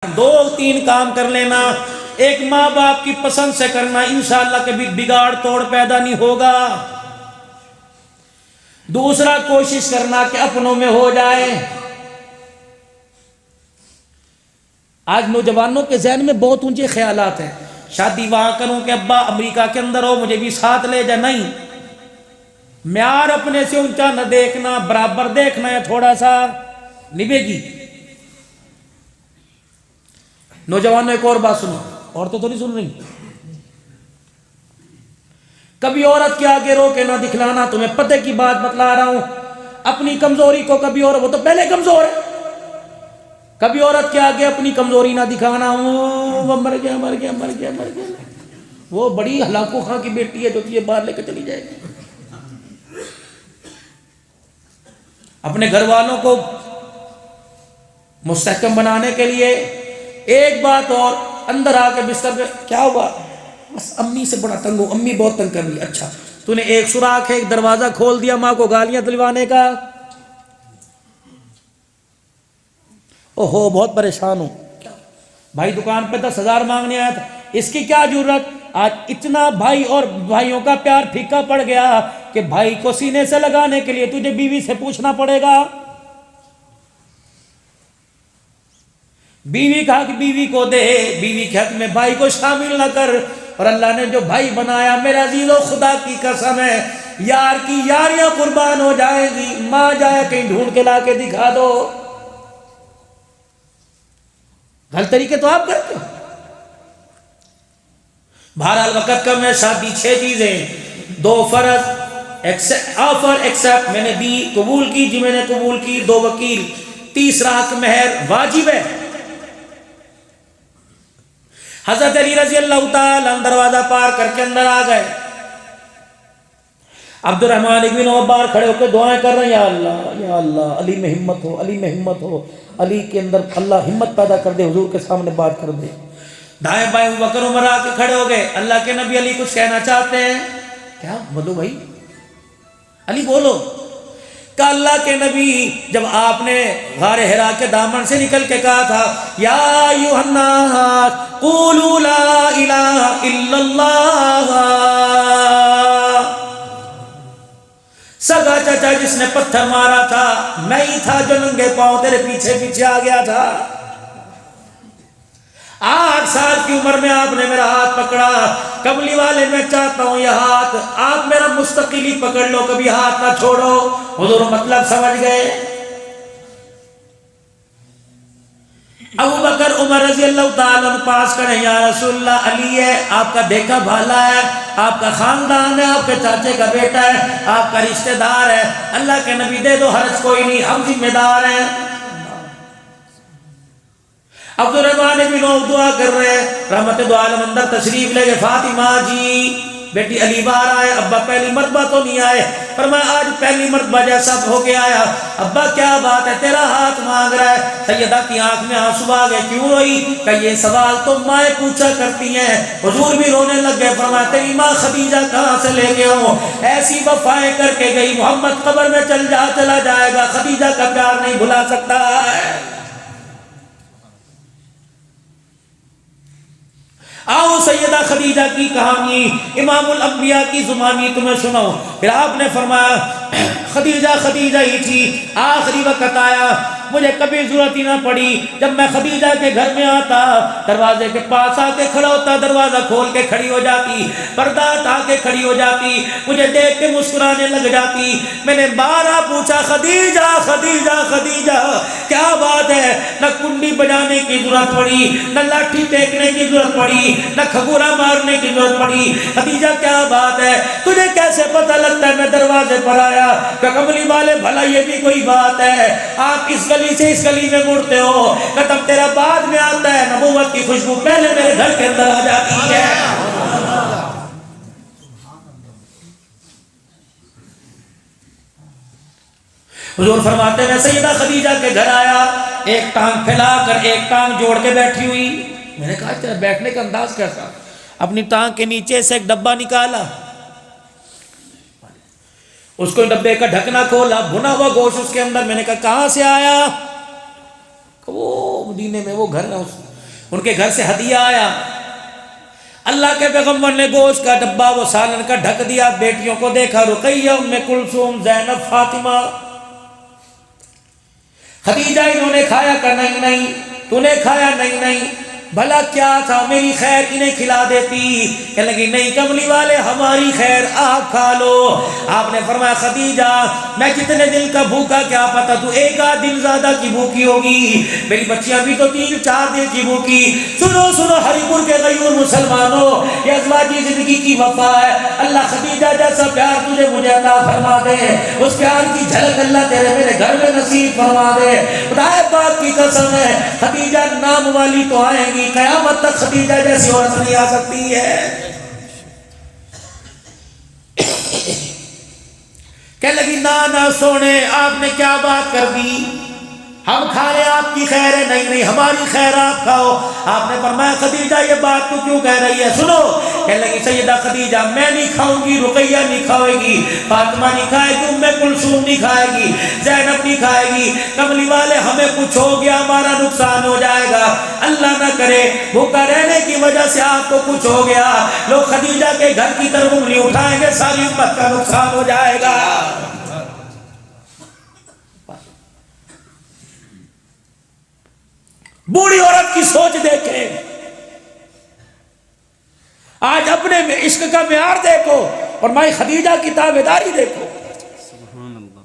دو تین کام کر لینا. ایک ماں باپ کی پسند سے کرنا، انشاءاللہ کبھی بگاڑ توڑ پیدا نہیں ہوگا. دوسرا کوشش کرنا کہ اپنوں میں ہو جائے. آج نوجوانوں کے ذہن میں بہت اونچے خیالات ہیں. شادی وہاں کروں کہ ابا امریکہ کے اندر ہو مجھے بھی ساتھ لے جا. نہیں، معیار اپنے سے اونچا نہ دیکھنا، برابر دیکھنا ہے، تھوڑا سا نبھے گی. نوجوانوں ایک اور بات سنو، عورتیں تو نہیں سن رہی. کبھی عورت کے آگے رو کے نہ دکھلانا. تمہیں پتہ کی بات بتلا رہا ہوں، اپنی کمزوری کو کبھی، اور وہ تو پہلے کمزور ہے، کبھی عورت کے آگے اپنی کمزوری نہ دکھانا. وہ مر گیا مر گیا مر گیا مر گیا، وہ بڑی ہلاکو خاں کی بیٹی ہے جو تجھے باہر لے کے چلی جائے گی. اپنے گھر والوں کو مستحکم بنانے کے لیے ایک بات اور، اندر آ کے بستر پہ کیا ہوا، بس امی سے بڑا تنگ ہو، امی بہت تنگ کر رہی. اچھا تو نے ایک سوراخ ہے، ایک دروازہ کھول دیا ماں کو گالیاں دلوانے کا. اوہو بہت پریشان ہوں بھائی، دکان پہ 10,000 مانگنے آیا تھا، اس کی کیا ضرورت. آج اتنا بھائی اور بھائیوں کا پیار پھیکا پڑ گیا کہ بھائی کو سینے سے لگانے کے لیے تجھے بیوی سے پوچھنا پڑے گا. بیوی کا حق بیوی کو دے، بیوی کے حق میں بھائی کو شامل نہ کر. اور اللہ نے جو بھائی بنایا، میرا عزیزو خدا کی قسم ہے، یار کی یاریاں قربان ہو جائیں گی. ماں جائے کہیں ڈھونڈ کے لا کے دکھا دو. غلط طریقے تو آپ کرتے ہو. بہرحال وقت کم ہے. شادی 6 چیزیں، 2 فرض، آفر ایکسپٹ میں نے دی قبول کی، جی میں نے قبول کی، 2 وکیل، تیسرا حق مہر واجب ہے. حضرت علی رضی اللہ تعالیٰ دروازہ پار کر کے اندر آ گئے. عبد الرحمن بن عوف باہر کھڑے ہو کے دعائیں کر رہے ہیں، یا اللہ یا اللہ، علی میں ہمت ہو، علی میں ہمت ہو، علی کے اندر اللہ ہمت پیدا کر دے، حضور کے سامنے بات کر دے. دائیں بائیں ابوبکر عمر آ کے کھڑے ہو گئے. اللہ کے نبی علی کچھ کہنا چاہتے ہیں کیا؟ بولو بھائی، علی بولو. کہ اللہ کے نبی جب آپ نے غار حرا کے دامن سے نکل کے کہا تھا، یا ایھا الناس قولوا لا الہ الا اللہ، سگا چچا جس نے پتھر مارا تھا میں ہی تھا جو ننگے پاؤں تیرے پیچھے پیچھے آ گیا تھا. 8 سال کی عمر میں آپ نے میرا ہاتھ پکڑا. کملی والے میں چاہتا ہوں یہ ہاتھ آپ میرا مستقل ہی پکڑ لو، کبھی ہاتھ نہ چھوڑو. حضور مطلب سمجھ گئے. ابو بکر عمر رضی اللہ تعالیٰ پاس کرے، یا رسول اللہ علی ہے، آپ کا دیکھا بھالا ہے، آپ کا خاندان ہے، آپ کے چاچے کا بیٹا ہے، آپ کا رشتہ دار ہے. اللہ کے نبی دے دو، حرج کوئی نہیں، ہم ذمہ دار ہیں. عبد الرحمن بن عوف دعا کر رہے ہیں، رحمت دو عالم اندر تشریف لے گئے. فاطمہ جی بیٹی علی باہر آئے. ابا پہلی مرتبہ تو نہیں آئے، فرمایا آج پہلی مرتبہ جیسا ہو کے آیا. ابا کیا بات ہے، تیرا ہاتھ مانگ رہا ہے. سیدہ کی آنکھ میں آنسو آ گئے. کیوں روئی؟ کہ یہ سوال تو مائیں پوچھا کرتی ہیں. حضور بھی رونے لگ گئے. فرمایا تیری ماں خدیجہ کہاں سے لے کے آؤں؟ ایسی وفائیں کر کے گئی، محمد قبر میں چلا جائے گا، خدیجہ کا پیار نہیں بھلا سکتا ہے. آؤ سیدہ خدیجہ کی کہانی، امام الانبیاء کی زبانی تمہیں سناؤ. پھر آپ نے فرمایا خدیجہ خدیجہ ہی تھی. آخری وقت آیا، مجھے کبھی ضرورت ہی نہ پڑی. جب میں خدیجہ کے گھر میں آتا، دروازے کے پاس آ کے کھڑا ہوتا، دروازہ کھول کے کھڑی ہو جاتی، پردہ ہٹا کے کھڑی ہو جاتی، مجھے دیکھ کے مسکرانے لگ جاتی. میں نے بارہ پوچھا، خدیجہ خدیجہ خدیجہ کیا بات ہے؟ نہ کنڈی بجانے کی ضرورت پڑی، نہ لاٹھی ٹیکنے کی ضرورت پڑی، نہ کھگورا مارنے کی ضرورت پڑی. خدیجہ کیا بات ہے؟ تجھے کیسے پتہ لگتا ہے میں دروازے پر آیا؟ کہ کملی والے بھلا یہ بھی کوئی بات ہے؟ آپ اس گلی سے اس گلی میں مڑتے ہو، قدم تیرا بعد میں آتا ہے، نبوت کی خوشبو پہلے میرے گھر کے اندر آ جاتی ہے. حضور فرماتے ہیں سیدہ خدیجہ کے گھر آیا، ایک ٹانگ پھیلا کر ایک ٹانگ جوڑ کے بیٹھی ہوئی. میں نے کہا تیرا بیٹھنے کا انداز کیسا؟ اپنی ٹانگ کے نیچے سے ایک ڈبہ نکالا، اس کو ڈبے کا ڈھکنا کھولا، بھنا ہوا گوشت اس کے اندر. میں نے کہا کہاں سے آیا؟ وہ مدینے میں وہ گھر ہے، ان کے گھر سے ہدیہ آیا، اللہ کے پیغمبر نے گوشت کا ڈبہ وہ سالن کا ڈھک دیا، بیٹیوں کو دیکھا، رقیہ، ام کلثوم، زینب، فاطمہ، خدیجہ، انہوں نے کھایا کہ نہیں نہیں، تو نے کھایا نہیں نہیں، بھلا کیا تھا میری خیر انہیں کھلا دیتی، کہنے لگی نہیں کملی والے ہماری خیر آپ کھا لو۔ آپ نے فرمایا خدیجہ میں کتنے دن کا بھوکا کیا پتا تو ایک آدھ دن زیادہ کی بھوکی ہوگی، میری بچیاں بھی تو 3-4 دن کی بھوکی۔ سنو سنو ہری پور کے غیور مسلمانوں، یہ ازواجی زندگی کی وفا ہے، اللہ خدیجہ جیسا پیار تجھے مجھے عطا فرما دے، اس پیار کی جھلک اللہ تیرے میرے گھر میں نصیب فرما دے۔ خدا پاک کی قسم ہے خدیجہ نام والی تو آئیں گی، قیامت تک خدیجہ جیسی عورت نہیں آ سکتی ہے۔ کہنے لگی نا سونے آپ نے کیا بات کر دی، ہم کھا لیں آپ کی خیر ہے، نہیں نہیں ہماری خیر آپ کھاؤ۔ آپ نے فرمایا خدیجہ یہ بات تو کیوں کہہ رہی ہے، سنو۔ کہنے لگی سیدہ خدیجہ میں نہیں کھاؤں گی، رقیہ نہیں کھائے گی، فاطمہ نہیں کھائے گی، ام کلثوم نہیں کھائے گی، زینب نہیں کھائے گی، کملی والے ہمیں کچھ ہو گیا ہمارا نقصان ہو جائے گا، اللہ نہ کرے بھوکا رہنے کی وجہ سے آپ کو کچھ ہو گیا، لوگ خدیجہ کے گھر کی طرف انگلی اٹھائیں گے، ساری امت کا نقصان ہو جائے گا۔ بوڑھی عورت کی سوچ دیکھیں، آج اپنے عشق کا معیار دیکھو اور مائی خدیجہ کی تابعداری دیکھو۔ سبحان اللہ۔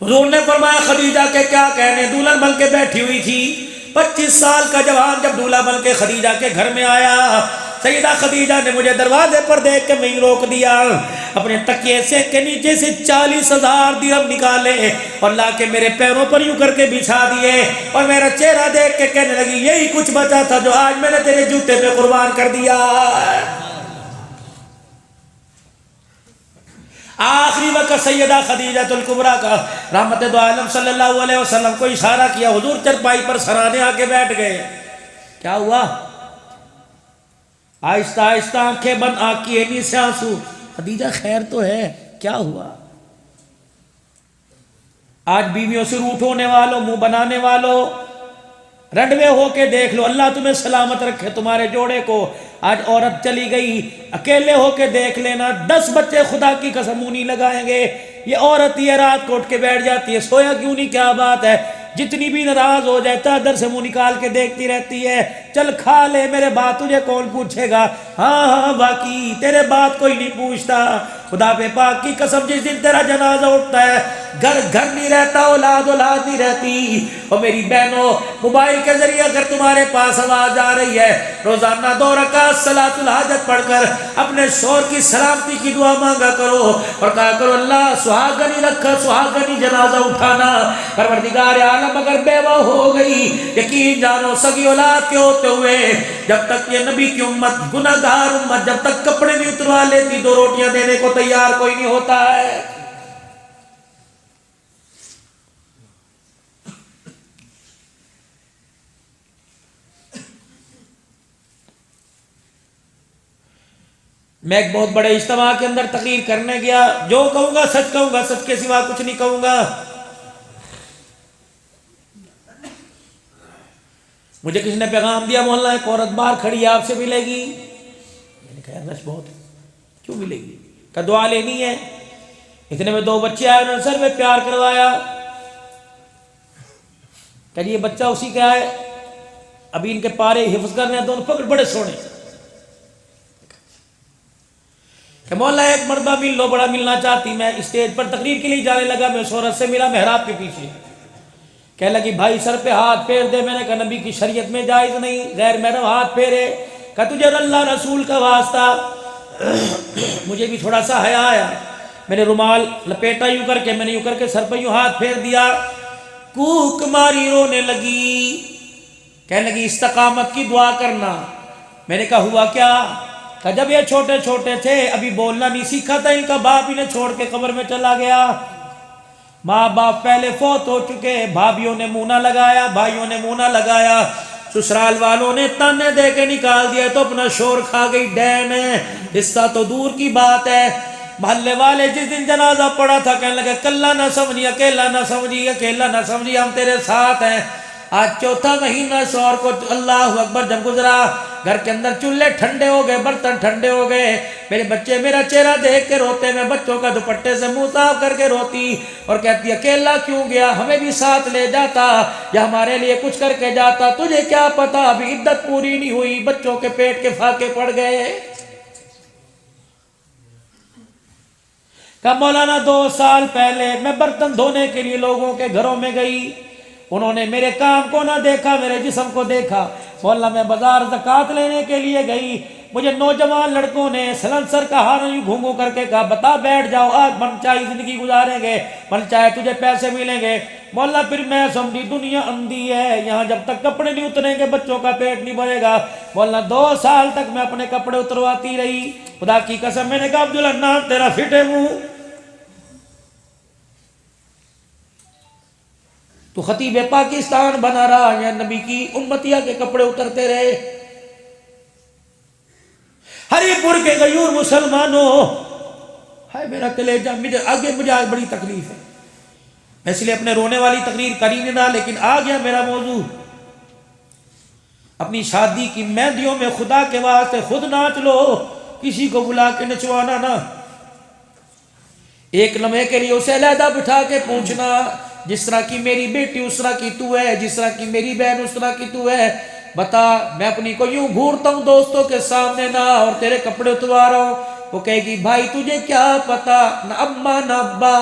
حضور نے فرمایا خدیجہ کے کیا کہنے، دلہن بن کے بیٹھی ہوئی تھی، 25 سال کا جوان جب دولہا بن کے خدیجہ کے گھر میں آیا، سیدہ خدیجہ نے مجھے دروازے پر دیکھ کے میں روک دیا، اپنے تکیے سے کے نیچے سے 40,000 درہم نکالے اور لا کے میرے پیروں پر یوں کر کے بچھا دیے، اور میرا چہرہ دیکھ کے کہنے لگی یہی کچھ بچا تھا جو آج میں نے تیرے جوتے پہ قربان کر دیا۔ آخری وقت سیدہ خدیجہ الکبریٰ کا رحمت دو عالم صلی اللہ علیہ وسلم کو اشارہ کیا، حضور چرپائی پر سرانے آ کے بیٹھ گئے۔ کیا ہوا؟ آہستہ آہستہ آنکھیں بند، آنکھ کی اینی سے آنسو، خدیجہ خیر تو ہے، کیا ہوا؟ آج بیویوں سے روٹھ ہونے والوں، منہ بنانے والوں، رنڈوے ہو کے دیکھ لو، اللہ تمہیں سلامت رکھے تمہارے جوڑے کو۔ آج عورت چلی گئی، اکیلے ہو کے دیکھ لینا، 10 بچے خدا کی قسم منہ نہیں لگائیں گے۔ یہ عورت یہ رات کو اٹھ کے بیٹھ جاتی ہے، سویا کیوں نہیں، کیا بات ہے، جتنی بھی ناراض ہو جائے چادر سے منہ نکال کے دیکھتی رہتی ہے، چل کھا لے میرے بات تجھے کون پوچھے گا، ہاں ہاں باقی تیرے بات کوئی نہیں پوچھتا۔ خدا پہ پاک کی قسم جس دن تیرا جنازہ اٹھتا ہے، گھر گھر نہیں رہتا، اولاد اولاد نہیں رہتی۔ اور میری بہنوں، موبائل کے ذریعے اگر تمہارے پاس آواز آ رہی ہے، روزانہ 2 رکعت صلاۃ الحاجت پڑھ کر اپنے شوہر کی سلامتی کی دعا مانگا کرو اور کہا کرو اللہ سہاگنی رکھا، سہاگنی جنازہ اٹھانا۔ پروردگار عالم اگر بیوہ ہو گئی، یقین جانو سگی اولاد کے ہوتے ہوئے جب تک یہ نبی کی امت، گناہ گار امت، جب تک کپڑے نہیں اتروا لیتی 2 روٹیاں دینے کو تیار کوئی نہیں ہوتا ہے۔ میں ایک بہت بڑے اجتماع کے اندر تقریر کرنے گیا، جو کہوں گا سچ کہوں گا، سچ کے سوا کچھ نہیں کہوں گا۔ مجھے کسی نے پیغام دیا محلہ ایک عورت باہر کھڑی ہے آپ سے ملے گی، میں نے کہا رش بہت کیوں ملے گی، کہ دعا لینی ہے۔ اتنے میں 2 بچے آئے، انہوں نے سر میں پیار کروایا، کہ یہ بچہ اسی کا ہے، ابھی ان کے پارے حفظ کرنے ہیں، دونوں پکڑ بڑے سونے، کہ مولا ایک مردہ مل لو، بڑا ملنا چاہتی۔ میں اسٹیج پر تقریر کے لیے جانے لگا، میں شہرت سے ملا محراب کے پیچھے، کہنے لگی بھائی سر پہ ہاتھ پھیر دے۔ میں نے کہا نبی کی شریعت میں جائز نہیں، غیر محرم ہاتھ پھیرے۔ کہ تجھے اللہ رسول کا واسطہ، مجھے بھی تھوڑا سا حیا آیا، میں نے رومال لپیٹا یوں کر کے، میں نے یوں کر کے سر پہ یوں ہاتھ پھیر دیا، کوک ماری رونے لگی، کہنے لگی استقامت کی دعا کرنا۔ میں نے کہا ہوا کیا؟ کہ جب یہ چھوٹے چھوٹے تھے ابھی بولنا نہیں سیکھا تھا، ان کا باپ انہیں چھوڑ کے قبر میں چلا گیا، ماں باپ پہلے فوت ہو چکے، بھابھیوں نے منہ نہ لگایا، بھائیوں نے منہ نہ لگایا، سسرال والوں نے تانے دے کے نکال دیا تو اپنا شور کھا گئی ڈین ہے، حصہ تو دور کی بات ہے۔ محلے والے جس دن جنازہ پڑا تھا کہنے لگے کلا نہ سمجھی، اکیلا نہ سمجھی، اکیلا نہ سمجھی، ہم تیرے ساتھ ہیں۔ آج چوتھا مہینہ شوہر کو اللہ اکبر جب گزرا، گھر کے اندر چولہے ٹھنڈے ہو گئے، برتن ٹھنڈے ہو گئے، میرے بچے میرا چہرہ دیکھ کے روتے، میں بچوں کا دوپٹے سے منہ صاف کر کے روتی اور کہتی اکیلا کیوں گیا، ہمیں بھی ساتھ لے جاتا یا ہمارے لیے کچھ کر کے جاتا، تجھے کیا پتا ابھی عدت پوری نہیں ہوئی، بچوں کے پیٹ کے فاقے پڑ گئے۔ کہ مولانا 2 سال پہلے میں برتن دھونے کے لیے لوگوں کے گھروں میں گئی، انہوں نے میرے کام کو نہ دیکھا، میرے جسم کو دیکھا۔ مولانا میں بازار زکوٰۃ لینے کے لیے گئی، مجھے نوجوان لڑکوں نے سلنسر کا ہارن یوں گھوم کر کے کہا بتا بیٹھ جاؤ، آج من چاہے زندگی گزاریں گے، من چاہے تجھے پیسے ملیں گے۔ مولانا پھر میں سمجھی دنیا اندھی ہے، یہاں جب تک کپڑے نہیں اتریں گے بچوں کا پیٹ نہیں بھرے گا۔ مولانا 2 سال تک میں اپنے کپڑے اترواتی رہی، خدا کی قسم میں نے کہا عبداللہ تیرا فٹ ہے منہ، تو خطیب پاکستان بنا رہا یا نبی کی امتیہ کے کپڑے اترتے رہے۔ ہری پور کے غیور مسلمانوں، ہائے میرا کلیجہ، مجھے آج بڑی تکلیف ہے، میں اس لیے اپنے رونے والی تقریر کری نہیں رہا، لیکن آ گیا میرا موضوع۔ اپنی شادی کی مہندیوں میں خدا کے واسطے خود ناچ لو، کسی کو بلا کے نچوانا نہ۔ ایک لمحے کے لیے اسے علیحدہ بٹھا کے پوچھنا جس طرح کی میری بیٹی اس طرح کی تو ہے، جس طرح کی میری بہن اس طرح کی تو ہے، بتا میں اپنی کو یوں گھورتا ہوں دوستوں کے سامنے نہ اور تیرے کپڑے اتروا رہا ہوں، وہ کہے گی بھائی تجھے کیا پتا، نہ اماں نہ ابا،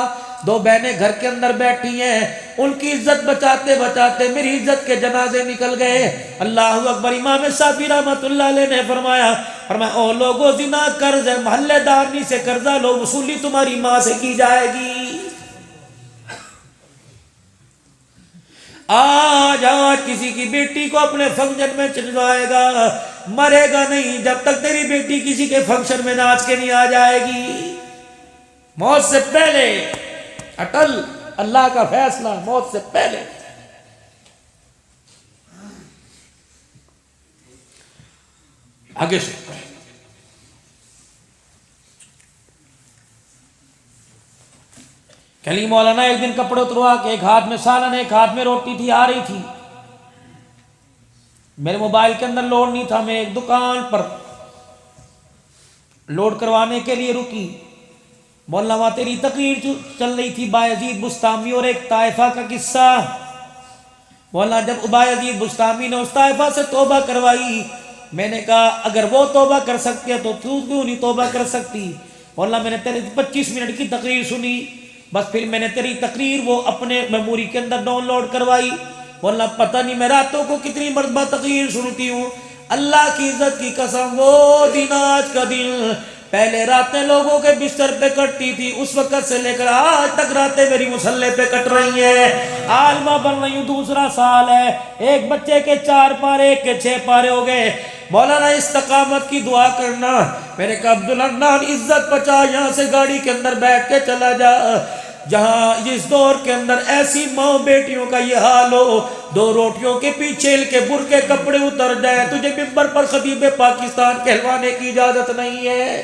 2 بہنیں گھر کے اندر بیٹھی ہیں، ان کی عزت بچاتے بچاتے میری عزت کے جنازے نکل گئے۔ اللہ اکبر۔ امام شافعی رحمۃ اللہ علیہ نے فرمایا او لوگو زنا قرض ہے، محلے دارنی سے قرضہ لو، وصولی تمہاری ماں سے کی جائے گی۔ آج کسی کی بیٹی کو اپنے فنکشن میں چلوائے گا، مرے گا نہیں جب تک تیری بیٹی کسی کے فنکشن میں ناچ کے نہیں آ جائے گی۔ موت سے پہلے اٹل، اللہ کا فیصلہ موت سے پہلے۔ آگے سے کلی مولانا ایک دن کپڑے اتروا کے ایک ہاتھ میں سالن ایک ہاتھ میں روٹی تھی، آ رہی تھی، میرے موبائل کے اندر لوڈ نہیں تھا، میں ایک دکان پر لوڈ کروانے کے لیے رکی، مولانا وہاں تیری تقریر چل رہی تھی بایزید بستامی اور ایک طائفہ کا قصہ۔ مولانا جب بایزید بستامی نے اس طائفہ سے توبہ کروائی، میں نے کہا اگر وہ توبہ کر سکتے تو تو کیوں نہیں توبہ کر سکتی؟ مولانا میں نے تیری 25 منٹ کی تقریر سنی، بس پھر میں نے تیری تقریر وہ اپنے میموری کے اندر ڈاؤن لوڈ کروائی۔ واللہ پتہ نہیں میں راتوں کو کتنی مرتبہ تقریر سنتی ہوں، اللہ کی عزت کی قسم وہ دن آج کا دن، پہلے راتیں لوگوں کے بستر پہ کٹتی تھی، اس وقت سے لے کر آج تک راتیں میری مسلح پہ کٹ رہی ہیں، عالمہ بن رہی ہوں، 2 سال ہے، ایک بچے کے 4 پارے ایک کے 6 پارے ہو گئے۔ مولانا استقامت کی دعا کرنا، میں نے کہا عبدالحنان عزت بچا، یہاں سے گاڑی کے اندر بیٹھ کے چلا جا، جہاں اس دور کے اندر ایسی ماں بیٹیوں کا یہ حال ہو، 2 روٹیوں کے پیچھے کے بر کے کپڑے اتر جائیں، تجھے ممبر پر خطیب پاکستان کہلوانے کی اجازت نہیں ہے۔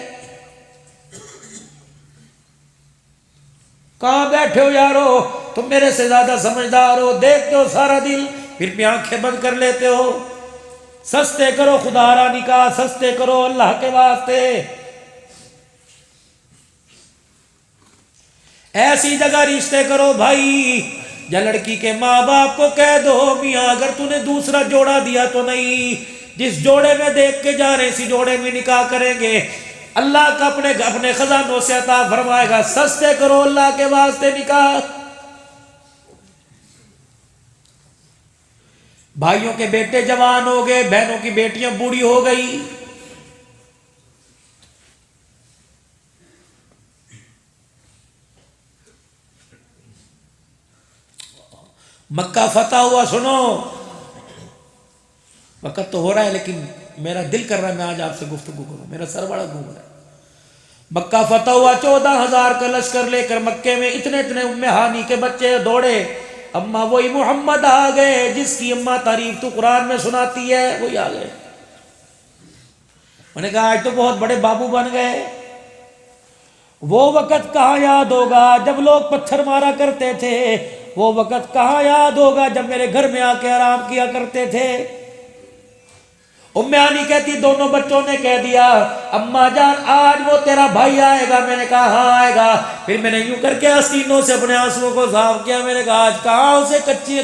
کہاں بیٹھے ہو یارو، تم میرے سے زیادہ سمجھدار ہو، دیکھتے ہو سارا دل پھر بھی آنکھیں بند کر لیتے ہو۔ سستے کرو خدا را نکاح، سستے کرو اللہ کے واسطے، ایسی جگہ رشتے کرو بھائی، یا لڑکی کے ماں باپ کو کہہ دو میاں اگر تو نے دوسرا جوڑا دیا تو نہیں، جس جوڑے میں دیکھ کے جا رہے اسی جوڑے میں نکاح کریں گے، اللہ کا اپنے خزانوں سے عطا فرمائے گا۔ سستے کرو اللہ کے واسطے نکاح۔ بھائیوں کے بیٹے جوان ہو گئے، بہنوں کی بیٹیاں بوڑھی ہو گئی، مکہ فتح ہوا، سنو وقت تو ہو رہا ہے لیکن میرا دل کر رہا ہے میں آج آپ سے گفتگو کروں، میرا سر بڑا گھوم رہا ہے۔ مکہ فتح ہوا، 14,000 کا لشکر لے کر مکے میں اتنے ام ہانی کے بچے دوڑے، اما وہی محمد آ گئے جس کی اما تعریف تو قرآن میں سناتی ہے، وہی آ گئے۔ میں نے کہا آج تو بہت بڑے بابو بن گئے۔ وہ وقت کہاں یاد ہوگا جب لوگ پتھر مارا کرتے تھے، وہ وقت کہاں یاد ہوگا جب میرے گھر میں آ کے آرام کیا کرتے تھے۔ ام ہانی کہتی دونوں بچوں نے کہہ دیا اماں جان آج وہ تیرا بھائی آئے گا، میں نے کہا ہاں آئے گا۔ پھر میں نے یوں کر کے آستینوں سے اپنے آنسوؤں کو صاف کیا، میں نے کہا آج کہاں اسے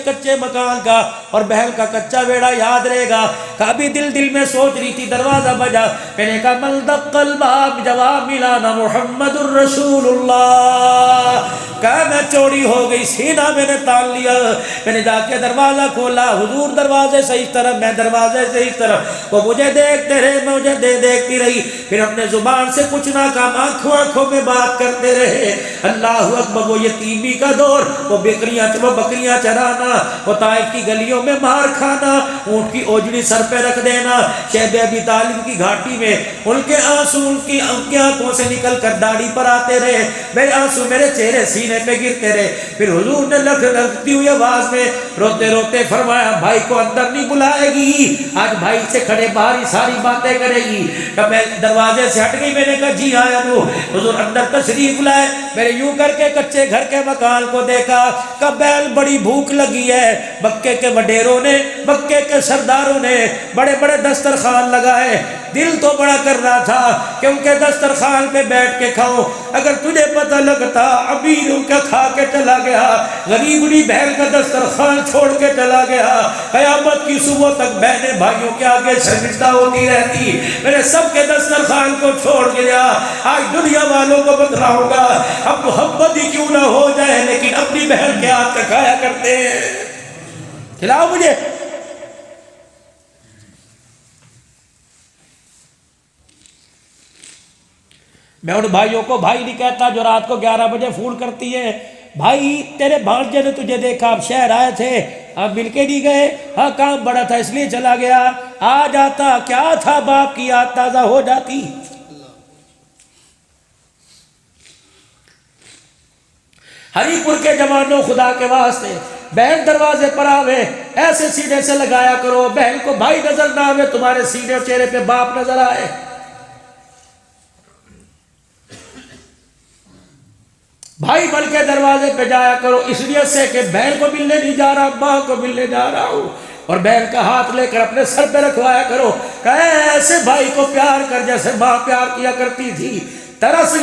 کچے مکان کا اور بہن کا کچا بیڑا یاد رہے گا۔ کبھی دل میں سوچ رہی تھی، دروازہ بجا، میں نے کہا من دق الباب، جواب ملا نا محمد الرسول اللہ۔ کہا میں چوری ہو گئی، سینہ میں نے تان لیا، میں نے جا کے دروازہ کھولا، حضور دروازے سے اس طرف، میں دروازے سے اس طرف، وہ مجھے دیکھتے رہے، میں مجھے دیکھتی رہی، پھر اپنے زبان سے کچھ نہ کہا، آنکھوں میں بات کرتے رہے۔ اللہ اکبر، وہ یتیمی کا دور، وہ بکریاں چرانا، وہ طائف کی گلیوں میں مار کھانا، اونٹ کی اوجڑی سر پہ رکھ دینا، شیب ابی طالب کی گھاٹی میں ان کے آنسو ان کی آنکھوں سے نکل کر داڑھی پر آتے رہے، میرے آنسو میرے چہرے سینے پہ گرتے رہے۔ پھر حضور نے لگتی ہوئی آواز میں روتے روتے فرمایا بھائی کو اندر نہیں بلائے گی، آج بھائی سے کھڑے باہر ہی ساری باتیں کرے گی۔ کہ میں دروازے سے ہٹ گئی، میں نے کہا جی آیا تو حضور اندر تشریف لائے، میں نے یوں کر کے کچے گھر کے مکان کو دیکھا کہ بیل بڑی بھوک لگی ہے، مکے کے وڈیروں نے، مکے کے سرداروں نے بڑے بڑے دسترخوان لگائے، دل تو بڑا کر رہا تھا کہ ان کے دسترخوان پہ بیٹھ کے کھاؤ، اگر تجھے پتہ لگتا امیر ان کا کھا کے چلا گیا، غریبڑی بہن کا دسترخوان چھوڑ کے چلا گیا، قیامت کی صبح تک بہنیں بھائیوں کے آگے شرمندہ ہوتی رہتی، میں نے سب کے دسترخوان کو چھوڑ گیا۔ آج دنیا والوں کو بتلاؤں گا اب محبت ہی کیوں نہ ہو جائے لیکن اپنی بہن کے ہاتھ کا کھایا کرتے ہیں، کھلاؤ مجھے۔ میں ان بھائیوں کو بھائی نہیں کہتا جو رات کو 11 بجے فون کرتی ہیں، بھائی تیرے بھانجے نے تجھے دیکھا، اب شہر آئے تھے، اب مل کے نہیں گئے، ہاں کام بڑا تھا اس لیے چلا گیا، آ جاتا کیا تھا، باپ کی یاد تازہ ہو جاتی۔ ہری پور کے جوانوں خدا کے واسطے بہن دروازے پر آوے ایسے سینے سے لگایا کرو، بہن کو بھائی نظر نہ آوے، تمہارے سینے اور چہرے پہ باپ نظر آئے۔ بھائی بن کے دروازے پہ جایا کرو، اس لیے سے کہ بہن کو ملنے نہیں جا رہا، ماں کو ملنے جا رہا ہوں، اور بہن کا ہاتھ لے کر اپنے سر پہ رکھوایا کرو کہ ایسے بھائی کو پیار کر جیسے ماں پیار کیا کرتی تھی۔ ترس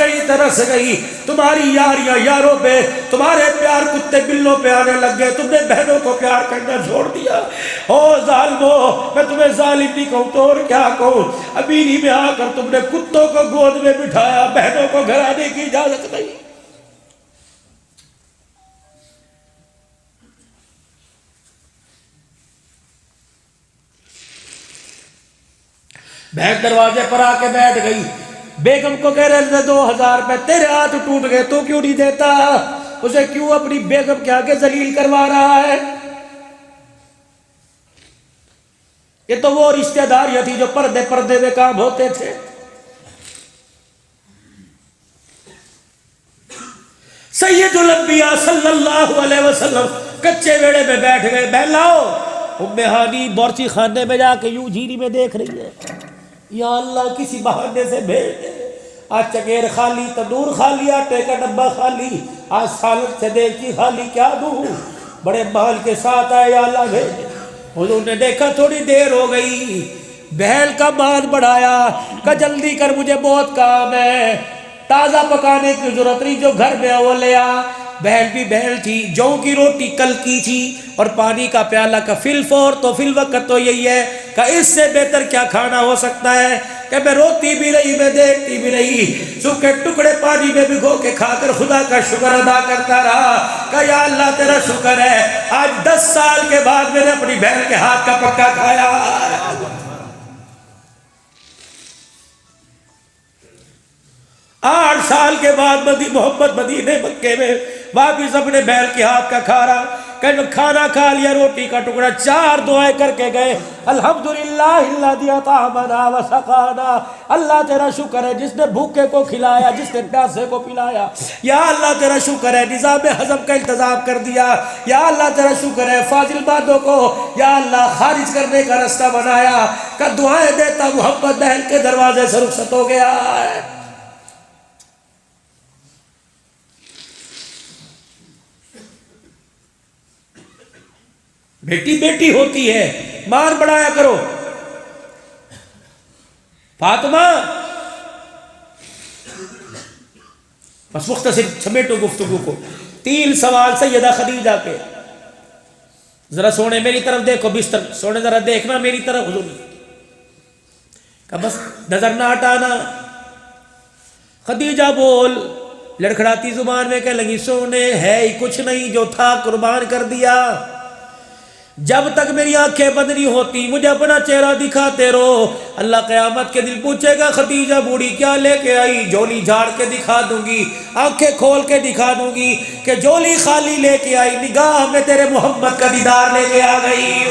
گئی تمہاری یاریاں یاروں پہ، تمہارے پیار کتے بلوں پہ آنے لگ گئے، تم نے بہنوں کو پیار کرنا چھوڑ دیا۔ او ظالمو، میں تمہیں ظالم نہیں کہوں تو اور کیا کہوں، امینی میں آ کر تم نے کتوں کو گود میں بٹھایا، بہنوں کو گھر آنے کی اجازت نہیں۔ بہن دروازے پر آ کے بیٹھ گئی، بیگم کو کہہ رہے 2000 روپے، تیرے ہاتھ ٹوٹ گئے تو کیوں نہیں دیتا، اسے کیوں اپنی بیگم کے آگے ذلیل کروا رہا ہے۔ یہ تو وہ رشتہ داریاں تھی جو پردے میں کام ہوتے تھے۔ سید الانبیاء صلی اللہ علیہ وسلم کچے ویڑے میں بیٹھ گئے، بہلاؤ۔ ام ہانی بورچی خانے میں جا کے یوں جھیری میں دیکھ رہی ہے، یا اللہ کسی بہانے سے بھیج دے، آج چکیر خالی، تندور خالی، آٹے کا ڈبہ خالی، آج سالن سے دیگچی خالی، کیا دوں، بڑے مال کے ساتھ آئے، یا اللہ بھیج دے۔ حضور نے دیکھا تھوڑی دیر ہو گئی، بہل کا مان بڑھایا کہ جلدی کر مجھے بہت کام ہے، تازہ پکانے کی ضرورت نہیں، جو گھر میں وہ لے آ۔ بہل بھی بہل تھی، جو کی روٹی کل کی تھی اور پانی کا پیالہ کا فل فور، تو فی الوقت تو یہی ہے کہ اس سے بہتر کیا کھانا ہو سکتا ہے کہ میں روتی بھی رہی، میں دیکھتی بھی رہی، سوکھے ٹکڑے پانی میں بھگو کے کھا کر خدا کا شکر ادا کرتا رہا کہ یا اللہ تیرا شکر ہے آج 10 سال کے بعد میں نے اپنی بہن کے ہاتھ کا پکا کھایا۔ 8 سال کے بعد محمد مدینے مکے میں واپس اپنے بہن کے ہاتھ کا کھا رہا، کہ کھانا کھا لیا، روٹی کا ٹکڑا، 4 دعائیں کر کے گئے، الحمدللہ الذی اطعمنا وسقانا، اللہ تیرا شکر ہے جس نے بھوکے کو کھلایا، جس نے پیاسے کو پلایا، یا اللہ تیرا شکر ہے نظام ہضم کا انتظام کر دیا، یا اللہ تیرا شکر ہے فاضل بادوں کو یا اللہ خارج کرنے کا رستہ بنایا، کہ دعائیں دیتا محمد بہن کے دروازے سے رخصت ہو گیا ہے۔ بیٹی بیٹی ہوتی ہے، مان بڑھایا کرو. فاطمہ بس مختصر سمیٹو گفتگو کو. 3 سوال سیدہ خدیجہ کے. ذرا سونے میری طرف دیکھو، بستر سونے ذرا دیکھنا میری طرف. حضور کہ بس نظر نہ ہٹانا. خدیجہ بول، لڑکھڑاتی زبان میں کہنے لگی سونے ہے ہی کچھ نہیں، جو تھا قربان کر دیا. جب تک میری آنکھیں بند نہیں ہوتی مجھے اپنا چہرہ دکھاتے رہو. اللہ قیامت کے دن پوچھے گا خدیجہ بوڑھی کیا لے کے آئی؟ جھولی جھاڑ کے دکھا دوں گی، آنکھیں کھول کے دکھا دوں گی کہ جھولی خالی لے کے آئی، نگاہ میں تیرے محمد کا دیدار لے کے آ گئی.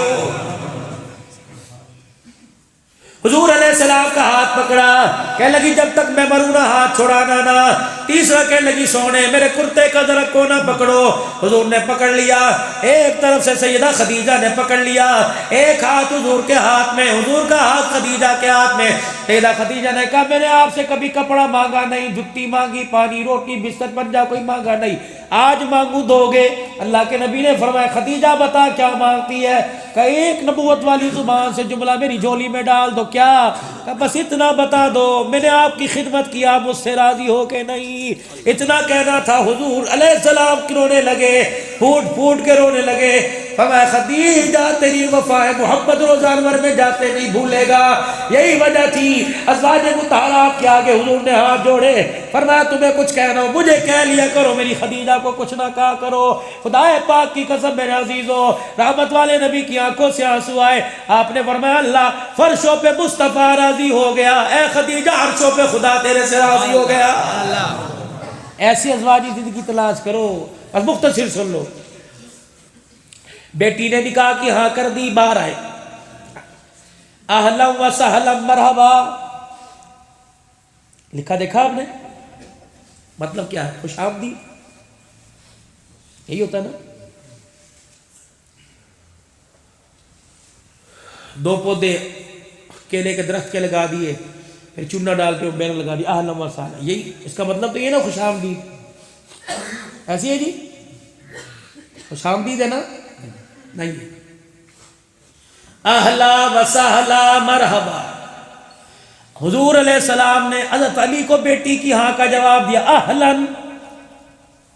حضور علیہ السلام کا ہاتھ پکڑا، کہنے لگی جب تک میں مروں نہ ہاتھ چھوڑانا نہ. تیسرا کہنے لگی سونے میرے کرتے کا ذرا کونا پکڑو. حضور نے پکڑ لیا، ایک طرف سے سیدہ خدیجہ نے پکڑ لیا، ایک ہاتھ حضور کے ہاتھ میں، حضور کا ہاتھ خدیجہ کے ہاتھ میں. سیدہ خدیجہ نے کہا میں نے آپ سے کبھی کپڑا مانگا نہیں، جتی مانگی، پانی روٹی بستر پنجہ کوئی مانگا نہیں، آج مانگوں دو گے؟ اللہ کے نبی نے فرمایا خدیجہ بتا کیا مانگتی ہے؟ کہ ایک نبوت والی زبان سے جملہ میری جھولی میں ڈال دو. کیا؟ کہ بس اتنا بتا دو میں نے آپ کی خدمت کی، آپ مجھ سے راضی ہو کے نہیں، اتنا کہنا تھا. حضور علیہ السلام رونے لگے، پھوٹ پھوٹ کے رونے لگے. فرمایا خدیجہ تیری وفا ہے، محمد روز انور میں جاتے نہیں بھولے گا. یہی وجہ تھی ازواج مطہرات کے آگے حضور نے ہاتھ جوڑے، فرمایا تمہیں کچھ کہنا ہو مجھے کہہ لیا کرو، میری خدیجہ کو کچھ نہ کہا کرو. خدا پاک کی قسم میرے عزیزو، رحمت والے نبی کی آنکھوں سے آنسو آئے. آپ نے فرمایا اللہ فرشوں پہ مصطفیٰ راضی ہو گیا، اے خدیجہ عرشوں پہ خدا تیرے سے راضی ہو گیا. ایسی ازواجی زندگی تلاش کرو. بس مختصر سن لو. بیٹی نے نکاح کی ہاں کر دی، باہر آئے، اہلا و سہلا مرحبا لکھا دیکھا آپ نے؟ مطلب کیا ہے؟ خوش آمدید، یہی ہوتا نا. 2 پودے کیلے کے درخت کے لگا دیے، پھر چونا ڈال کے بینر لگا دیا، اہلا و سہلا. یہی اس کا مطلب تو یہ نا خوش آمدید. ایسی ہے جی؟ خوش آمدید ہے نا؟ نہیں. اہلا و سہلا مرحبا. حضور علیہ السلام نے حضرت علی کو بیٹی کی ہاں کا جواب دیا. اہلن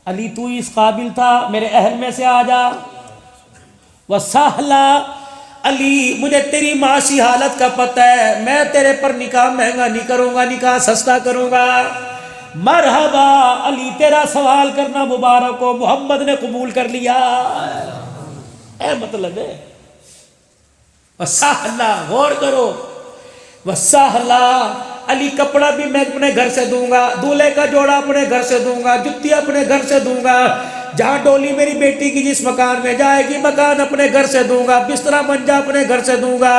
علی تو اس قابل تھا، میرے اہل میں سے آ جا. و سہلا علی مجھے تیری معاشی حالت کا پتہ ہے، میں تیرے پر نکاح مہنگا نہیں کروں گا، نکاح سستا کروں گا. مرحبا علی تیرا سوال کرنا مبارک ہو، محمد نے قبول کر لیا. اے مطلب ہے وسہلا، غور کرو. وسہلا علی کپڑا بھی میں اپنے گھر سے دوں گا، دولہے کا جوڑا اپنے گھر سے دوں گا، جتی اپنے گھر سے دوں گا. جہاں ڈولی میری بیٹی کی جس مکان میں جائے گی مکان اپنے گھر سے دوں گا، بسترا منجا اپنے گھر سے دوں گا،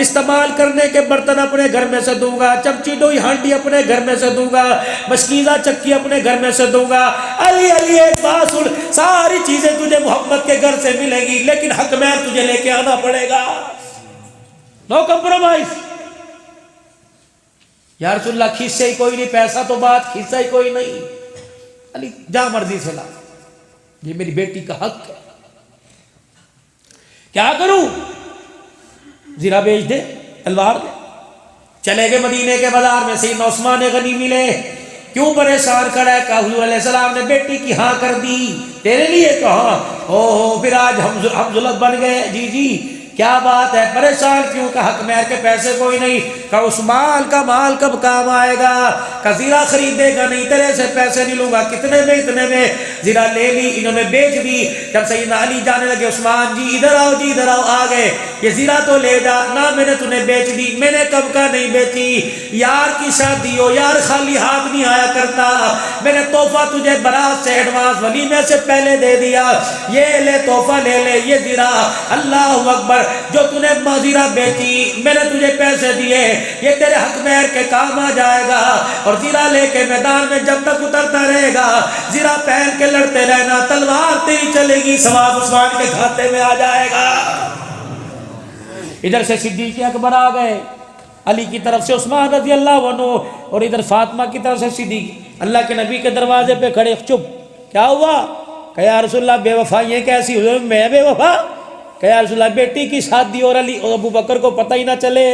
استعمال کرنے کے برتن اپنے گھر میں سے دوں گا، چمچی ڈوئی ہانڈی اپنے گھر میں سے دوں گا، مشکیزہ چکی اپنے گھر میں سے دوں گا. علی علی ایک بات سن، ساری چیزیں تجھے محمد کے گھر سے ملے گی لیکن حق میں تجھے لے کے آنا پڑے گا. نو کمپرومائز. یا رسول اللہ کھیسے ہی کوئی نہیں، پیسہ تو بات کھیسا ہی کوئی نہیں. علی جہاں مرضی سے لا، یہ میری بیٹی کا حق ہے. کیا کروں؟ زیرہ بیچ دے، تلوار دے. چلے گئے مدینے کے بازار میں. سیدنا عثمان غنی ملے، کیوں پریشان کھڑا ہے؟ کہا حضور علیہ السلام نے بیٹی کی ہاں کر دی تیرے لیے. کہا او پھر آج ہم ذلت بن گئے. جی جی کیا بات ہے، پریشان کیوں؟ کہ حق مہر کے پیسے کوئی نہیں. کہ عثمان کا مال کب کام آئے گا؟ کہ زیرہ خریدے گا نہیں، تیرے سے پیسے نہیں لوں گا. کتنے میں؟ اتنے میں. زیرہ لے لی، انہوں نے بیچ دی. جب سیدنا علی جانے لگے عثمان جی ادھر آؤ، جی ادھر آؤ. آ گئے. یہ زیرہ تو لے جا. نہ میں نے تنہیں بیچ دی. میں نے کب کا نہیں بیچی. یار کی شادی ہو، یار خالی ہاتھ نہیں آیا کرتا. میں نے تحفہ تجھے برات سے ایڈوانس ولیمے سے پہلے دے دیا. یہ لے تحفہ لے لے، یہ زیرہ. اللہ اکبر. جو تو نے زیرہ بیچی میں نے تجھے پیسے دیے، یہ تیرے حق مہر کے کام آ جائے گا. اور زیرہ لے کے میدان میں جب تک اترتا رہے گا، زیرہ پہن کے لڑتے رہنا، تلوار تیری چلے گی، ثواب عثمان کے کھاتے میں آ جائے گا. ادھر سے صدیق اکبر آ گئے، علی کی طرف سے عثمان رضی اللہ عنہ، اور ادھر فاطمہ کی طرف سے صدیق. اللہ کے نبی کے دروازے پہ کھڑے. چپ. کیا ہوا؟ کہ یا رسول اللہ بے وفا یہ کیسی ہوئی؟ میں بے وفا؟ کہ یا رسول اللہ بیٹی کی شادی اور علی اور ابو بکر کو پتہ ہی نہ چلے.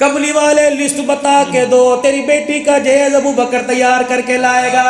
کملی والے لسٹ بتا کے دو، تیری بیٹی کا جہیز ابو بکر تیار کر کے لائے گا.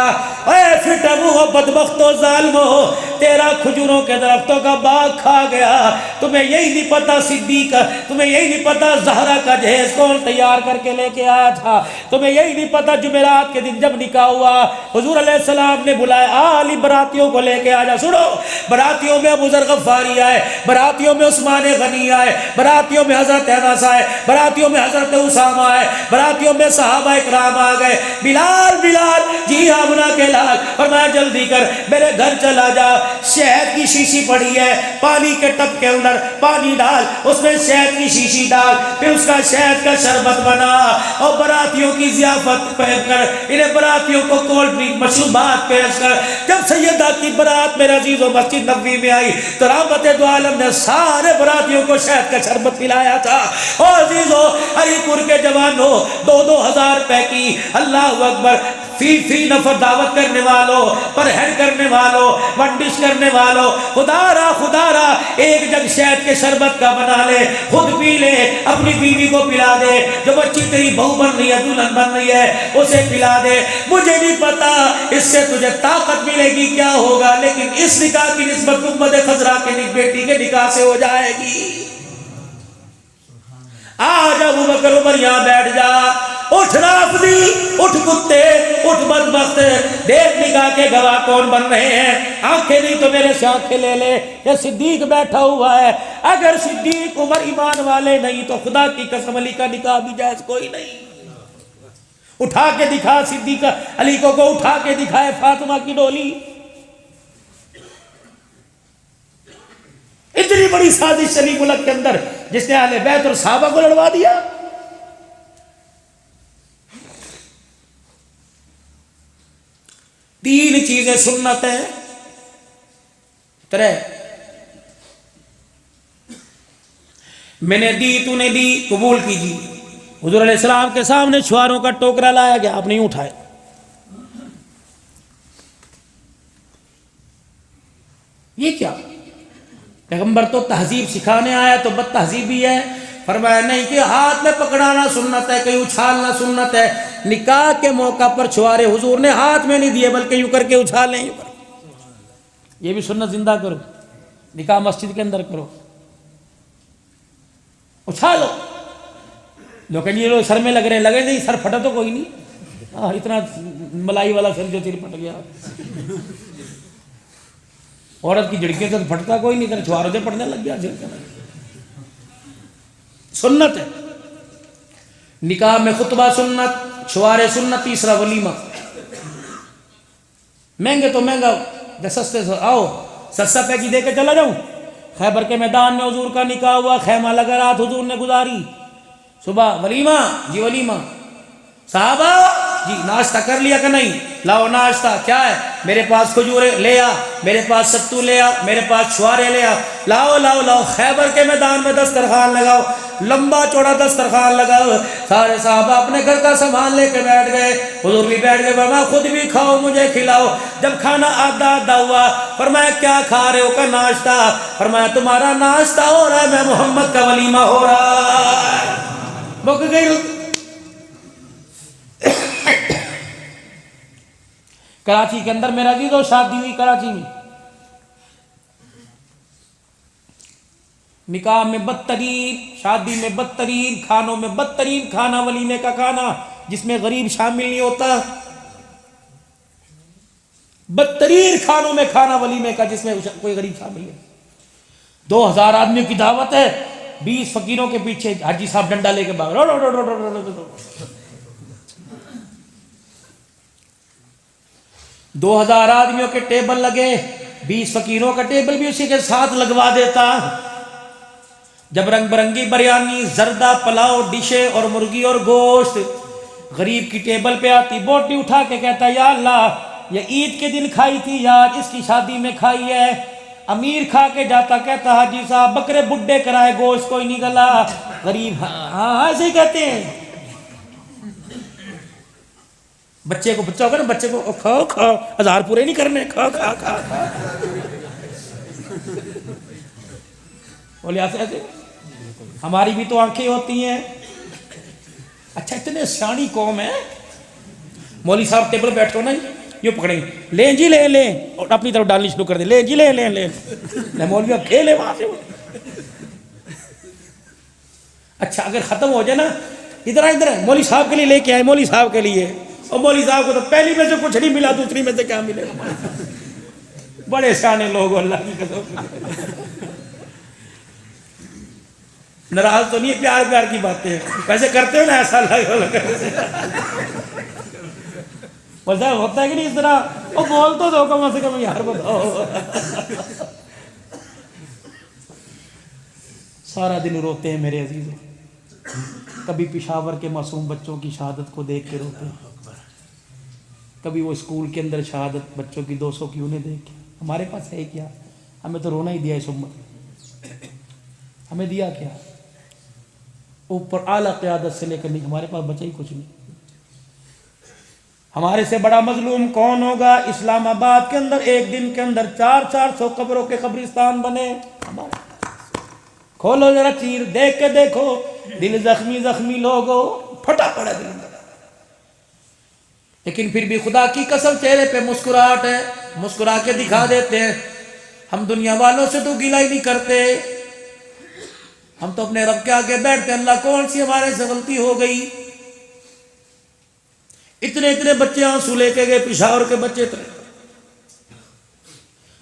اے پھٹا منہ بدبختو ظالمو، تیرا کھجوروں کے درختوں کا باغ کھا گیا. تمہیں یہی نہیں پتا صدیق، تمہیں یہی نہیں پتا زہرا کا جہیز کون تیار کر کے لے کے آیا تھا. تمہیں یہی نہیں پتا جمعرات کے دن جب نکاح ہوا حضور علیہ السلام نے بلایا علی براتیوں کو لے کے آ جا. سنو، براتیوں میں ابو ذر غفاری آئے، براتیوں میں عثمان غنی آئے، براتیوں میں حضرت انس آئے، براتیوں میں حضرت اسامہ آئے، براتیوں میں صحابہ اکرام آ گئے. بلال جی ہاں بنا کے لال، فرمایا جلدی کر میرے گھر چلا جا، شہد کی شیشی پڑی ہے، پانی کے ٹب کے اندر پانی ڈال، اس میں شہد کی شیشی ڈال، پھر اس کا شہد کا شربت بنا اور براتیوں کی ضیافت پیش کر، انہیں براتیوں کو کولڈ ڈرنک مشروبات پیش کر. جب سیدہ کی برات میرے عزیز و مسجد نبوی میں آئی تو رحمت دو عالم نے سارے براتیوں کو شہد کا شربت پلایا تھا. اور عزیزو علی پور کے جوانوں، 2,000 روپے کی اللہ اکبر فی نفر دعوت کرنے والوں، پر ہیڈ کرنے والوں، ون ڈش کرنے والوں، خدا را ایک جگ شہد کے شربت کا بنا لے، خود پی لے، اپنی بیوی کو پلا دے، جو بچی تیری بہو بن رہی ہے، دلہن بن رہی ہے، اسے پلا دے. مجھے نہیں پتا اس سے تجھے طاقت ملے گی کیا ہوگا، لیکن اس نکاح کی نسبت امت خضرا کے بیٹی کے نکاح سے ہو جائے گی. آج ابو بکر عمر یہاں بیٹھ جا، اٹھ رافضی، اٹھ کتے، اٹھ بدبخت، دیکھ نکاح کے گواہ کون بن رہے ہیں. آنکھیں نہیں تو میرے سے آنکھیں لے لے، یہ صدیق بیٹھا ہوا ہے. اگر صدیق عمر ایمان والے نہیں تو خدا کی قسم علی کا نکاح بھی جائز کوئی نہیں. اٹھا کے دکھا صدیق علی کو اٹھا کے دکھائے فاطمہ کی ڈولی. اتنی بڑی سازش چلی ملک کے اندر جس نے اہل بیت اور صحابہ کو لڑوا دیا. تین چیزیں سنت ہیں، ترے میں نے دی، تو نے دی، قبول کیجیے. حضور علیہ السلام کے سامنے چھواروں کا ٹوکرا لایا گیا، آپ نہیں اٹھائے. یہ کیا؟ پیغمبر تو تہذیب سکھانے آیا تو بد تہذیبی ہے. فرمایا نہیں کہ ہاتھ میں پکڑانا سنت ہے، کہیں اچھالنا سنت ہے. نکاح کے موقع پر چھوارے حضور نے ہاتھ میں نہیں دیے بلکہ یوں کر کے اچھالیں. یہ بھی سنت زندہ کرو، نکاح مسجد کے اندر کرو، اچھالو. لوگ یہ لوگ سر میں لگ رہے ہیں، لگے نہیں سر پھٹا تو کوئی نہیں. اتنا ملائی والا سر جو تیر پھٹ گیا. عورت کی جھڑکے سے پھٹتا کوئی نہیں، کر چھواروں سے پڑنے لگ گیا. سنت ہے نکاح میں خطبہ سنت، چھوارے سنت. تیسرا ولیمہ، مہنگے تو مہنگا، سستے سے آؤ، سستا پیکی دے کے چلا جاؤں. خیبر کے میدان میں حضور کا نکاح ہوا، خیمہ لگا رات حضور نے گزاری. صبح ولیمہ، جی ولیمہ. صحابہ جی ناشتہ کر لیا کہ نہیں؟ لاؤ ناشتہ. کیا ہے؟ میرے پاس کھجورے لے آ، میرے پاس ستو لے آ، میرے پاس چھوارے لے آ. لاؤ لاؤ لاؤ. خیبر کے میدان میں دسترخوان لگاؤ، لمبا چوڑا دسترخوان لگاؤ. سارے صحابہ اپنے گھر کا سامان لے کے بیٹھ گئے. حضور بھی بیٹھ گئے. فرمایا خود بھی کھاؤ، مجھے کھلاؤ. جب کھانا آدھا آدھا ہوا، فرمایا کیا کھا رہے ہو؟ کا ناشتہ. فرمایا تمہارا ناشتہ ہو رہا ہے، میں محمد کا ولیمہ ہو رہا ہے. بک گئی. کراچی کے اندر میرا عزیز و شادی ہوئی کراچی میں. نکاح میں بدترین، شادی میں بدترین، کھانوں میں بدترین کھانا ولیمے کا کھانا جس میں غریب شامل نہیں ہوتا. بدترین کھانوں میں کھانا ولیمے کا جس میں کوئی غریب شامل ہے. 2000 آدمیوں کی دعوت ہے، 20 فقیروں کے پیچھے حاجی صاحب ڈنڈا لے کے بھاگ. 2000 آدمیوں کے ٹیبل لگے، 20 فقیروں کا ٹیبل بھی اسی کے ساتھ لگوا دیتا. جب رنگ برنگی بریانی، زردہ، پلاؤ، ڈشیں اور مرغی اور گوشت غریب کی ٹیبل پہ آتی، بوٹی اٹھا کے کہتا یا اللہ یہ عید کے دن کھائی تھی یا اس کی شادی میں کھائی ہے. امیر کھا کے جاتا، کہتا حاجی صاحب بکرے بڈھے کرائے، گوشت کوئی نہیں گلا. غریب ہاں ایسے ہی کہتے ہیں. بچے کو بچہ ہوگا نا، بچے کو کھاؤ کھاؤ، 1000 پورے نہیں کرنے، کھا کھا کھا کھا. بولے ایسے ہماری بھی تو آنکھیں ہوتی ہیں. اچھا اتنے سیانی قوم ہے. مولوی صاحب ٹیبل بیٹھو نا یہ پکڑیں گے, لیں جی لیں لیں, اور اپنی طرف ڈالنی شروع کر دیں, لیں جی لیں لیں لیں. مولوی اب کھیلے وہاں سے. اچھا اگر ختم ہو جائے نا, ادھر ادھر مولوی صاحب کے لیے لے کے آئے, مولوی صاحب کے لیے. اور مولوی صاحب کو تو پہلی میں سے کچھ نہیں ملا, دوسری میں سے کیا ملے گا. بڑے سیانے لوگ اللہ کی قسم. ناراض تو نہیں, پیار پیار کی باتیں ویسے کرتے ہو نا, ایسا ویسا ہوتا ہے کہ نہیں اس طرح. وہ بول تو دو کم سے کم یار بتاؤ. سارا دن روتے ہیں میرے عزیزوں. کبھی پشاور کے معصوم بچوں کی شہادت کو دیکھ کے روتے ہیں, کبھی وہ اسکول کے اندر شہادت بچوں کی 200 کی انہیں دیکھ کے. ہمارے پاس ہے کیا؟ ہمیں تو رونا ہی دیا اس امت. ہمیں دیا کیا؟ اوپر اعلیٰ قیادت سے لے کر نہیں, ہمارے پاس بچا ہی کچھ نہیں. ہمارے سے بڑا مظلوم کون ہوگا؟ اسلام آباد کے اندر ایک دن کے اندر 400 قبروں کے قبرستان بنے. کھولو ذرا چیر, دیکھ کے دیکھو, دل زخمی زخمی لوگوں, پھٹا پڑا دل. لیکن پھر بھی خدا کی قسم چہرے پہ مسکراہٹ ہے, مسکرا کے دکھا دیتے ہیں. ہم دنیا والوں سے تو گلہ ہی نہیں کرتے, ہم تو اپنے رب کے آگے بیٹھتے ہیں, اللہ کون سی ہمارے سے غلطی ہو گئی. اتنے اتنے بچے آنسو لے کے گئے, پشاور کے بچے.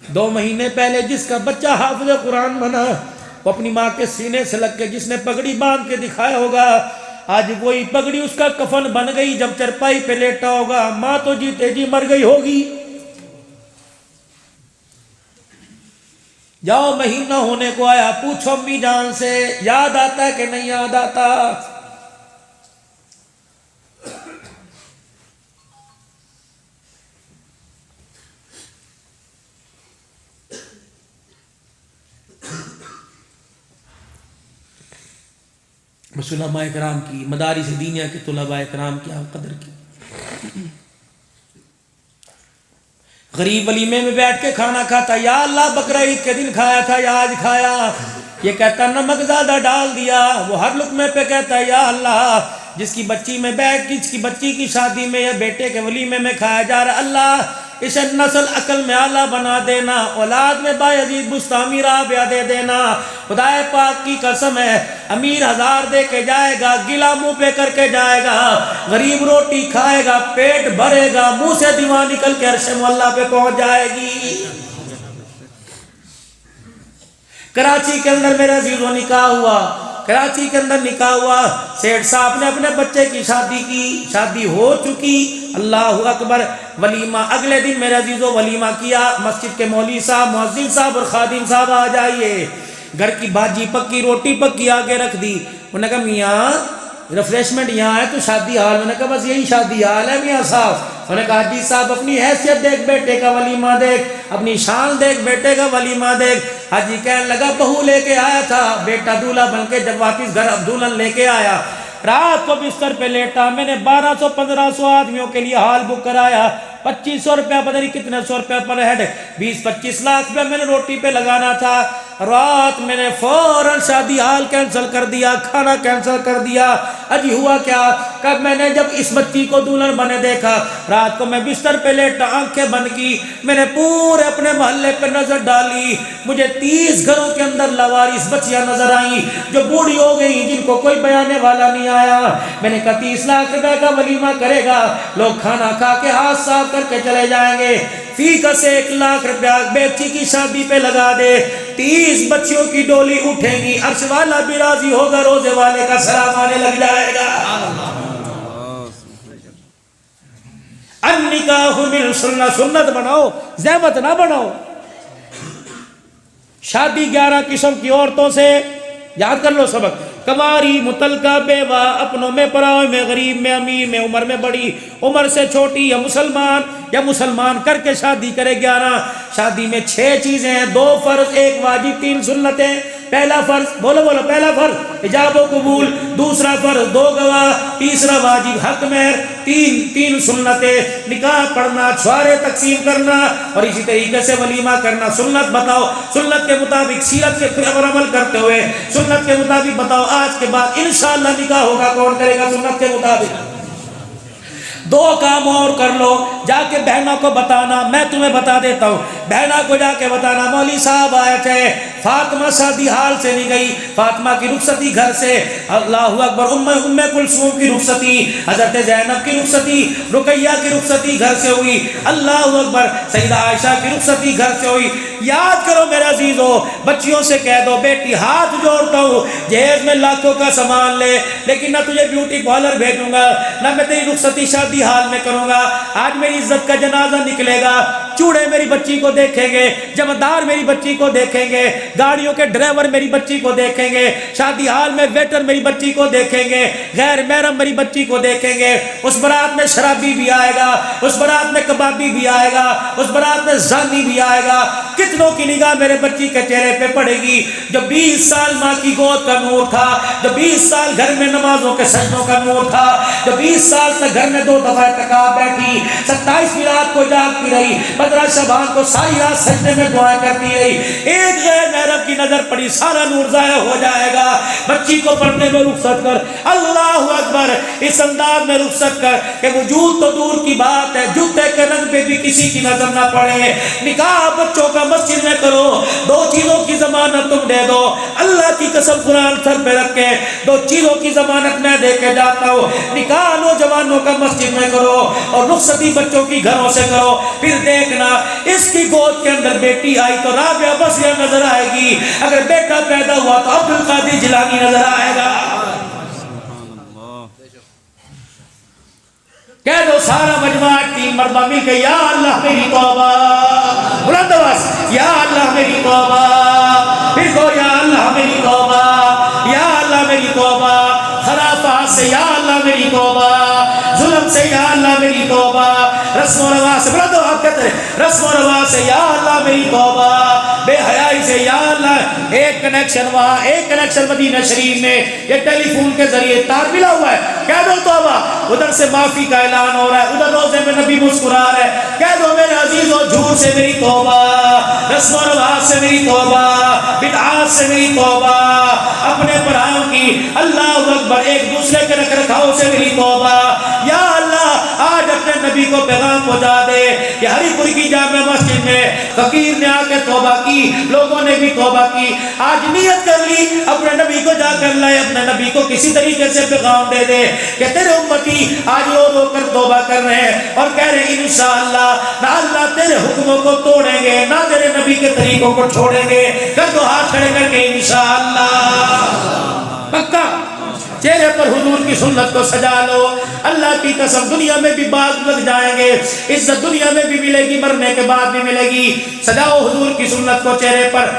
2 مہینے پہلے جس کا بچہ حافظ قرآن بنا, وہ اپنی ماں کے سینے سے لگ کے جس نے پگڑی باندھ کے دکھایا ہوگا, آج وہی پگڑی اس کا کفن بن گئی. جب چرپائی پہ لیٹا ہوگا, ماں تو جیتے جی مر گئی ہوگی. جاؤ مہینہ ہونے کو آیا, پوچھو امی جان سے یاد آتا ہے کہ نہیں یاد آتا. علماء کرام کی, مدارس دینیہ کے طلباء کرام کی آپ قدر کی. غریب ولیمے میں بیٹھ کے کھانا کھاتا, یا اللہ بقرہ عید کے دن کھایا تھا یا آج کھایا. یہ کہتا نمک زیادہ ڈال دیا. وہ ہر لقمے پہ کہتا یا اللہ جس کی بچی میں بیٹھ, جس کی بچی کی شادی میں یا بیٹے کے ولیمے میں کھایا جا رہا, اللہ اسے نسل عقل میں اعلیٰ بنا دینا, اولاد میں بایزید بستامی رابعہ دے دینا. خدا پاک کی قسم ہے, امیر 1000 دے کے جائے گا, گلا منہ پہ کر کے جائے گا, غریب روٹی کھائے گا, پیٹ بھرے گا, منہ سے دیوار نکل کے عرش معلیٰ پہ پہنچ جائے گی. کراچی کے اندر میرا عزیزوں نکاح ہوا, کراچی کے اندر نکاح ہوا. سیٹھ صاحب نے اپنے بچے کی شادی کی, شادی ہو چکی, اللہ اکبر. ولیمہ اگلے دن میرے عزیزوں ولیمہ کیا. مسجد کے مولوی صاحب, مؤذن صاحب اور خادم صاحب آ جائیے. گھر کی بھاجی پکی, روٹی پکی آگے رکھ دی. انہوں نے کہا میاں ریفریشمنٹ یہاں ہے تو شادی حال. میں نے کہا بس یہی شادی حال ہے میاں صاحب. انہوں نے کہا حاجی صاحب اپنی حیثیت دیکھ, بیٹے کا ولیمہ دیکھ, اپنی شان دیکھ, بیٹے کا ولیمہ دیکھ. حاجی کہنے لگا بہو لے کے آیا تھا, بیٹا دولہا بن کے جب واپس گھر دلہن لے کے آیا, رات کو بستر پہ لیٹا. میں نے 1200-1500 آدمیوں کے لیے ہال بک کرایا, 2500 روپیہ پتہ نہیں کتنے 100 روپیہ پر ہیڈ, 20-25 لاکھ روپیہ میں نے روٹی پہ لگانا تھا. رات میں نے فوراً شادی حال کینسل کر دیا, کھانا کینسل کر دیا. اجی ہوا کیا, کب میں نے جب اس بچی کو دلہن بنے دیکھا, رات کو میں بستر پہ لیٹا, آنکھیں بند کی, میں نے پورے اپنے محلے پہ نظر ڈالی. مجھے 30 گھروں کے اندر لاوارث بچیاں نظر آئیں جو بوڑھی ہو گئی, جن کو کوئی بیانے والا نہیں آیا. میں نے کہا 30 لاکھ روپے کا ولیمہ کرے گا, لوگ کھانا کھا کے ہاتھ صاف کر کے چلے جائیں گے. فی کا سے 1 لاکھ روپیہ بیٹی کی شادی پہ لگا دے, 30 بچیوں کی ڈولی اٹھے گی, عرش والا بھی راضی ہوگا, روزے والے کا سلام آنے لگ جائے گا. النکاح من سنہ, سنت بناؤ, زحمت نہ بناؤ. شادی 11 قسم کی عورتوں سے, یاد کر لو سبق. کنواری, متعلقہ, بیوہ, اپنوں میں پراؤ میں, غریب میں, امیر میں, عمر میں بڑی, عمر سے چھوٹی, یا مسلمان کر کے شادی کرے. 11 شادی میں 6 چیزیں ہیں, 2 فرض 1 واجب 3 سنتیں. پہلا فرض بولو بولو، پہلا فرض حجاب و قبول، دوسرا فرض 2 گواہ، تیسرا واجب حق مہر، تین سنتیں، نکاح پڑھنا، چھوارے تقسیم کرنا، اور اسی طریقے سے ولیمہ کرنا۔ سنت بتاؤ، سنت کے مطابق سیرت کے پر عمل کرتے ہوئے سنت کے مطابق بتاؤ آج کے بعد انشاءاللہ نکاح ہوگا کون کرے گا سنت کے مطابق؟ 2 کام اور کر لو، جا کے بہنوں کو بتانا، میں تمہیں بتا دیتا ہوں، بہنوں کو جا کے بتانا مولوی صاحب آئے تھے، فاطمہ شادی حال سے نہیں گئی، فاطمہ کی رخصتی گھر سے، اللہ اکبر، ام کلثوم کی رخصتی، حضرت زینب کی رخصتی، رقیہ کی رخصتی گھر سے ہوئی، اللہ اکبر، سیدہ عائشہ کی رخصتی گھر سے ہوئی۔ یاد کرو میرے عزیزو، بچیوں سے کہہ دو بیٹی ہاتھ جوڑتا ہوں جہیز میں لاکھوں کا سامان لے، لیکن نہ تجھے بیوٹی پارلر بھیجوں گا، نہ میں تیری رخصتی شادی حال میں کروں گا، آج میری عزت کا جنازہ نکلے گا، چوڑے میری بچی کو دیکھیں گے، جمعدار میری بچی کو دیکھیں گے، گاڑیوں کے ڈرائیور میری بچی کو دیکھیں گے، شادی حال میں ویٹر میری بچی کو دیکھیں گے، غیر محرم میری بچی کو دیکھیں گے، اس برات میں شرابی بھی آئے گا، اس برات میں کبابی بھی آئے گا، اس برات میں زانی بھی آئے گا، کتنوں کی نگاہ میرے بچی کے چہرے پہ پڑے گی جو 20 سال ماں کی گود کا نور تھا، جو 20 سال گھر میں نمازوں کے سجدوں کا نور تھا، جو 20 سال تک گھر میں 2 دفعہ اعتکاف بیٹھی، 27ویں رات کو جاگتی رہی، 15 شعبان کو ساری رات سجدے میں دعائیں کرتی رہی، ایک غیر محرم کی نظر پڑی سارا نور ضائع ہو جائے گا۔ بچی کو پڑھنے میں رخصت کر، اللہ اکبر، اس انداز میں رخصت کر کہ وجود تو دور کی بات ہے، جوتے کے رنگ پہ بھی کسی کی نظر نہ پڑے۔ نکاح بچوں کا مسجد میں کرو، 2 چیزوں کی ضمانت تم دے دو، اللہ کی قسم قرآن سر پہ رکھ کے 2 چیزوں کی ضمانت میں دے کے جاتا ہوں، نکاح نوجوانوں کا مسجد میں کرو اور رخصتی بچوں کی گھروں سے کرو، پھر دیکھنا اس کی گود کے اندر بیٹی آئی تو رابعہ بصریہ نظر آئے گی، اگر بیٹا پیدا ہوا تو عبد القادر جیلانی نظر آئے گا۔ کہہ دو سارا مجمع 3 مرتبہ مل کے یا اللہ میری توبہ، بلند آواز یا اللہ میری توبہ، پھر کو یا اللہ میری توبہ، یا اللہ میری توبہ، خرافات سے یا اللہ میری توبہ، ظلم سے یا اللہ میری توبہ، رسم و رواج سے بلند آواز کہتے ہیں، رسم و رواج سے یا اللہ میری توبہ، بے حیائی سے یا اللہ۔ ایک کنیکشن وہاں، ایک کنیکشن مدینہ شریف میں، یہ ٹیلی فون کے ذریعے تار ملا ہوا ہے، کہہ دو توبہ، ادھر سے معافی کا اعلان ہو رہا ہے، ادھر روزے میں نبی مسکرا رہا ہے، کہہ دو میرے عزیزو جھوٹ سے میری توبہ، رسم و رواج سے میری توبہ، بدعات سے میری توبہ، اپنے پرائوں کی اللہ اکبر ایک دوسرے کے رکھ رکھاؤ سے میری توبہ، یا اللہ آج اپنے نبی کو پیغام پہنچا دے کہ ہری پور کی جامع مسجد میں فقیر نے آ کے توبہ کی، لوگوں نے بھی توبہ کی، آج نیت کر لی اپنے نبی کو جا کر لائے، اپنے نبی کو کسی طریقے سے پیغام دے دے کہ تیرے امتی آج رو رو کر توبہ کر رہے ہیں اور کہہ رہے ہیں انشاءاللہ نہ اللہ تیرے حکموں کو توڑیں گے نہ تیرے نبی کے طریقوں کو چھوڑیں گے، کر دو ہاتھ کھڑے کر کے انشاءاللہ، پکا چہرے پر حضور کی سنت کو سجا لو، اللہ کی قسم دنیا میں بھی باغ لگ جائیں گے، عزت دنیا میں بھی ملے گی، مرنے کے بعد بھی ملے گی، سجاؤ حضور کی سنت کو چہرے پر۔